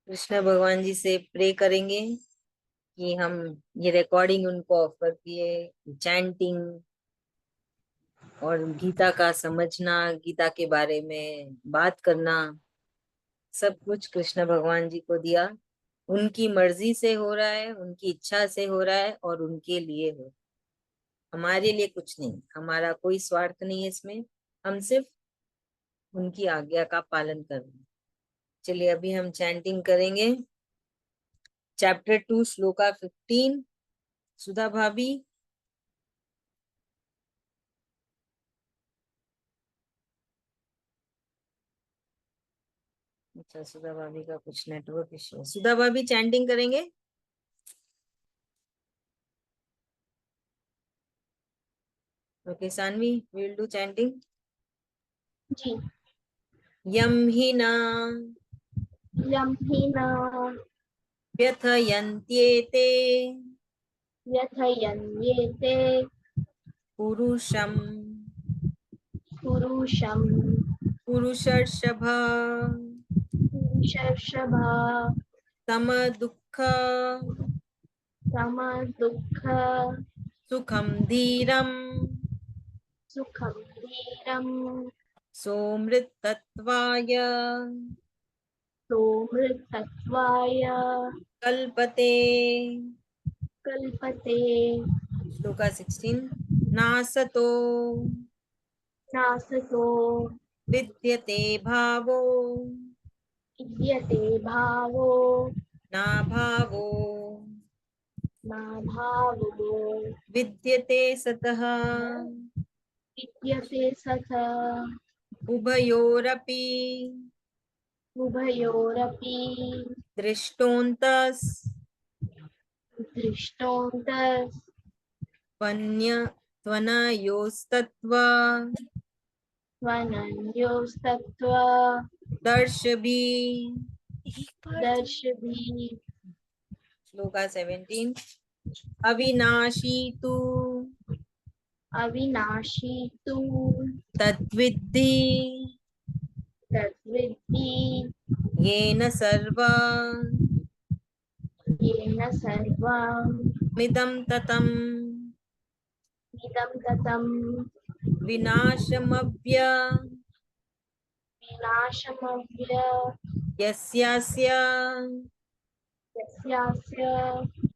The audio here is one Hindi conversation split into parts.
कृष्ण भगवान जी से प्रे करेंगे कि हम ये रिकॉर्डिंग उनको ऑफर किए, चैंटिंग और गीता का समझना, गीता के बारे में बात करना, सब कुछ कृष्ण भगवान जी को दिया। उनकी मर्जी से हो रहा है, उनकी इच्छा से हो रहा है और उनके लिए हो, हमारे लिए कुछ नहीं, हमारा कोई स्वार्थ नहीं है इसमें। हम सिर्फ उनकी आज्ञा का पालन कर रहे हैं। चलिए अभी हम चैंटिंग करेंगे। चैप्टर 2 श्लोका 15। सुधा भाभी। अच्छा, सुधा भाभी का कुछ नेटवर्क इश्यू है। सुधा भाभी चैंटिंग करेंगे। Okay Saanvi, will do chanting. जी। यम हि न यं हि न व्यथयन्त्येते व्यथयन्येते पुरुषं पुरुषं पुरुषर्षभ पुरुषर्षभा तम दुःख समदुःख सुखं धीरं सुखं धीरं सोमृतत्वाय सोमृतत्वाय कल्पते। कल्पते। श्लोका 16। नासतो नासतो विद्यते भावो विद्यते भावो ना भावो नाभावो विद्यते सतः। विद्यते सख उभयोरपि उभयोरपि दृष्टोऽन्तस् दृष्टोऽन्तस् त्वन्य त्वनयोस्तत्त्व त्वनन्योस्तत्त्वा दर्शभिः। दर्शभिः। श्लोका 17। अविनाशी तु अविनाशी तु तद्विद्धि तद्विद्धि येन सर्वमिदं येन सर्वम् ततं इदं ततं विनाशमव्ययस्यास्य विनाशमव्ययस्यास्य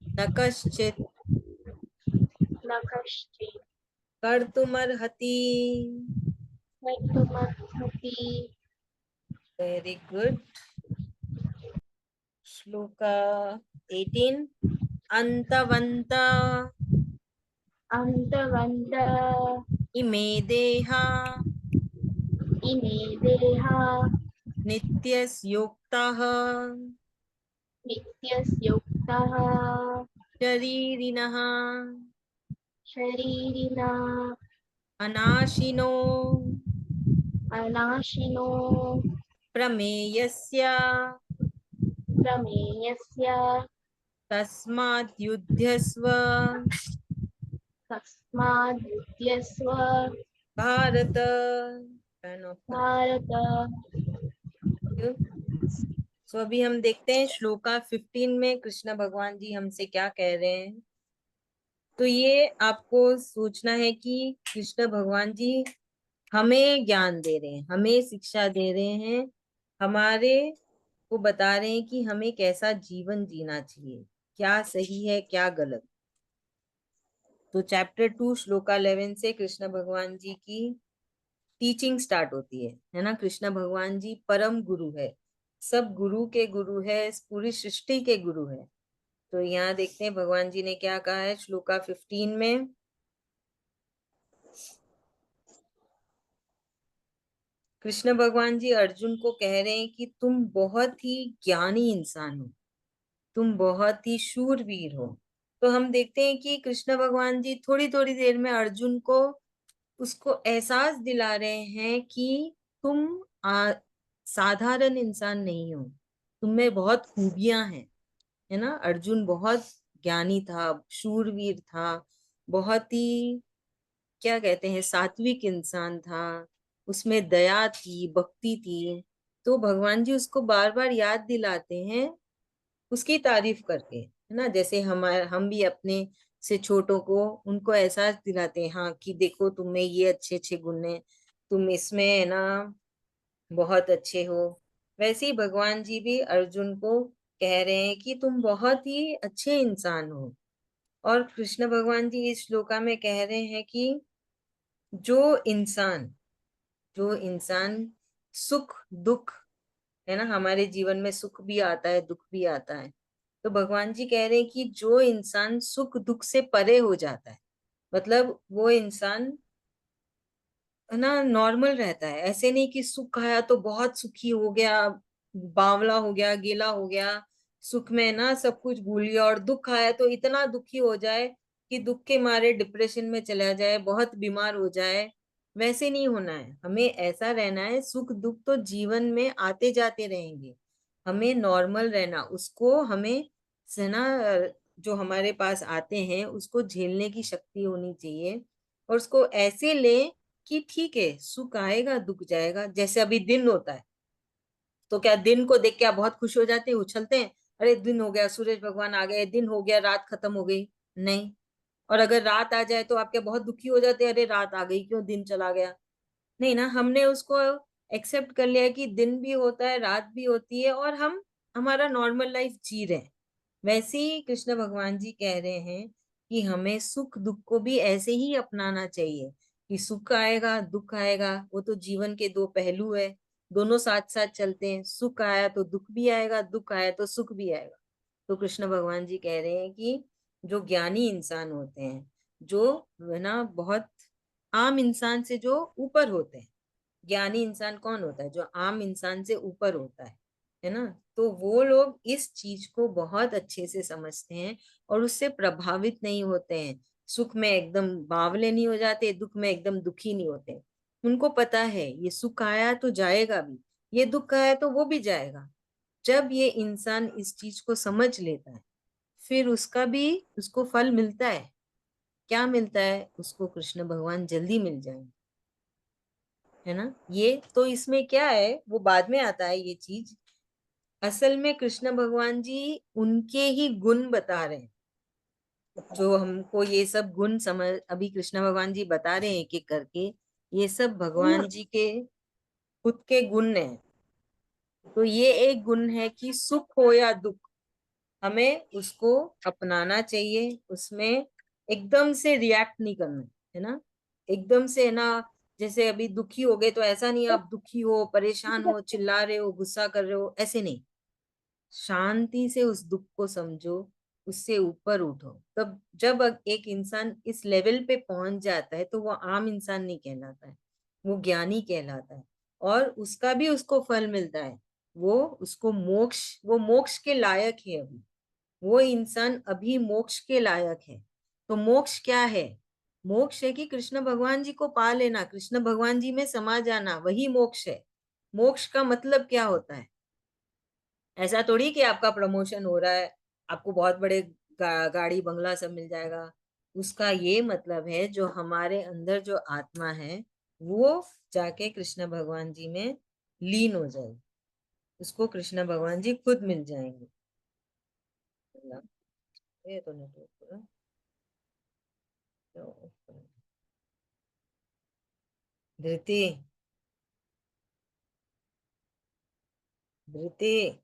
न कश्चित् न कश्चित् कर्तुमर्हति। कर्तुमर्हति। Very good. श्लोका 18। अन्तवन्त अन्तवन्तः इमे देहा इमे देहा नित्यस्योक्ताः नित्यस्योक्तः शरीरिणः शरीरिणा अनाशिनो अनाशिनो प्रमेयस्य प्रमेयस्य तस्माद्युध्यस्व तस्माद्युध्यस्व भारत। Turn off कर। भारत। सो अभी हम देखते हैं श्लोका 15 में कृष्ण भगवान जी हमसे क्या कह रहे हैं। तो ये आपको सोचना है कि कृष्ण भगवान जी हमें ज्ञान दे रहे हैं, हमें शिक्षा दे रहे हैं, हमारे को बता रहे हैं कि हमें कैसा जीवन जीना चाहिए, क्या सही है क्या गलत। तो चैप्टर 2 श्लोका 11 से कृष्ण भगवान जी की टीचिंग स्टार्ट होती है ना। कृष्ण भगवान जी परम गुरु है, सब गुरु के गुरु है, इस पूरी सृष्टि के गुरु है। तो यहाँ देखते हैं भगवान जी ने क्या कहा है श्लोका 15 में। कृष्ण भगवान जी अर्जुन को कह रहे हैं कि तुम बहुत ही ज्ञानी इंसान हो, तुम बहुत ही शूरवीर हो। तो हम देखते हैं कि कृष्ण भगवान जी थोड़ी थोड़ी देर में अर्जुन को उसको एहसास दिला रहे हैं कि तुम साधारण इंसान नहीं हो, तुम में बहुत खूबियां हैं, है ना। अर्जुन बहुत ज्ञानी था, शूरवीर था, बहुत ही क्या कहते हैं सात्विक इंसान था, उसमें दया थी, भक्ति थी। तो भगवान जी उसको बार बार याद दिलाते हैं उसकी तारीफ करके, है ना। जैसे हम भी अपने से छोटों को उनको एहसास दिलाते हैं, हाँ कि देखो तुम में ये अच्छे अच्छे गुण हैं, तुम इसमें है ना बहुत अच्छे हो। वैसे ही भगवान जी भी अर्जुन को कह रहे हैं कि तुम बहुत ही अच्छे इंसान हो। और कृष्ण भगवान जी इस श्लोका में कह रहे हैं कि जो इंसान जो इंसान सुख दुख, है ना, हमारे जीवन में सुख भी आता है दुख भी आता है, तो भगवान जी कह रहे हैं कि जो इंसान सुख दुख से परे हो जाता है, मतलब वो इंसान है ना नॉर्मल रहता है। ऐसे नहीं कि सुख आया तो बहुत सुखी हो गया, बावला हो गया, गीला हो गया, सुख में ना सब कुछ भूल गया, और दुख आया तो इतना दुखी हो जाए कि दुख के मारे डिप्रेशन में चला जाए, बहुत बीमार हो जाए। वैसे नहीं होना है, हमें ऐसा रहना है, सुख दुख तो जीवन में आते जाते रहेंगे, हमें नॉर्मल रहना, उसको हमें से ना जो हमारे पास आते हैं उसको झेलने की शक्ति होनी चाहिए। और उसको ऐसे ले कि ठीक है, सुख आएगा दुख जाएगा। जैसे अभी दिन होता है, तो क्या दिन को देख के आप बहुत खुश हो जाते हैं, उछलते हैं, अरे दिन हो गया, सूरज भगवान आ गए, दिन हो गया, रात खत्म हो गई? नहीं। और अगर रात आ जाए तो आप क्या बहुत दुखी हो जाते हैं, अरे रात आ गई, क्यों दिन चला गया? नहीं ना, हमने उसको एक्सेप्ट कर लिया है कि दिन भी होता है, रात भी होती है, और हम हमारा नॉर्मल लाइफ जी रहे हैं। वैसे ही कृष्ण भगवान जी कह रहे हैं कि हमें सुख दुख को भी ऐसे ही अपनाना चाहिए, कि सुख आएगा दुख आएगा, वो तो जीवन के दो पहलू है, दोनों साथ साथ चलते हैं, सुख आया तो दुख भी आएगा, दुख आया तो सुख भी आएगा। तो कृष्ण भगवान जी कह रहे हैं कि जो ज्ञानी इंसान होते हैं, जो है ना बहुत आम इंसान से जो ऊपर होते हैं, ज्ञानी इंसान कौन होता है? जो आम इंसान से ऊपर होता है ना। तो वो लोग इस चीज को बहुत अच्छे से समझते हैं और उससे प्रभावित नहीं होते हैं, सुख में एकदम बावले नहीं हो जाते, दुख में एकदम दुखी नहीं होते। उनको पता है ये सुख आया तो जाएगा भी, ये दुख आया तो वो भी जाएगा। जब ये इंसान इस चीज को समझ लेता है, फिर उसका भी उसको फल मिलता है। क्या मिलता है उसको? कृष्ण भगवान जल्दी मिल जाएंगे, है ना। ये तो इसमें क्या है वो बाद में आता है ये चीज। असल में कृष्ण भगवान जी उनके ही गुण बता रहे हैं, जो हमको ये सब गुण समझ अभी कृष्ण भगवान जी बता रहे हैं एक एक करके, ये सब भगवान जी के खुद के गुण हैं। तो ये एक गुण है कि सुख हो या दुख, हमें उसको अपनाना चाहिए, उसमें एकदम से रिएक्ट नहीं करना है ना। एकदम से है ना, जैसे अभी दुखी हो गए तो ऐसा नहीं आप दुखी हो, परेशान हो, चिल्ला रहे हो, गुस्सा कर रहे हो, ऐसे नहीं। शांति से उस दुख को समझो, उससे ऊपर उठो। तब जब एक इंसान इस लेवल पे पहुंच जाता है तो वो आम इंसान नहीं कहलाता है, वो ज्ञानी कहलाता है। और उसका भी उसको फल मिलता है, वो उसको मोक्ष, वो मोक्ष के लायक है अभी, वो इंसान अभी मोक्ष के लायक है। तो मोक्ष क्या है? मोक्ष है कि कृष्ण भगवान जी को पा लेना, कृष्ण भगवान जी में समा जाना, वही मोक्ष है। मोक्ष का मतलब क्या होता है? ऐसा थोड़ी कि आपका प्रमोशन हो रहा है, आपको बहुत बड़े गाड़ी बंगला सब मिल जाएगा। उसका ये मतलब है जो हमारे अंदर जो आत्मा है वो जाके कृष्ण भगवान जी में लीन हो जाएगी, उसको कृष्ण भगवान जी खुद मिल जाएंगे। ये तो नेटवर्क पूरा धृति, धृति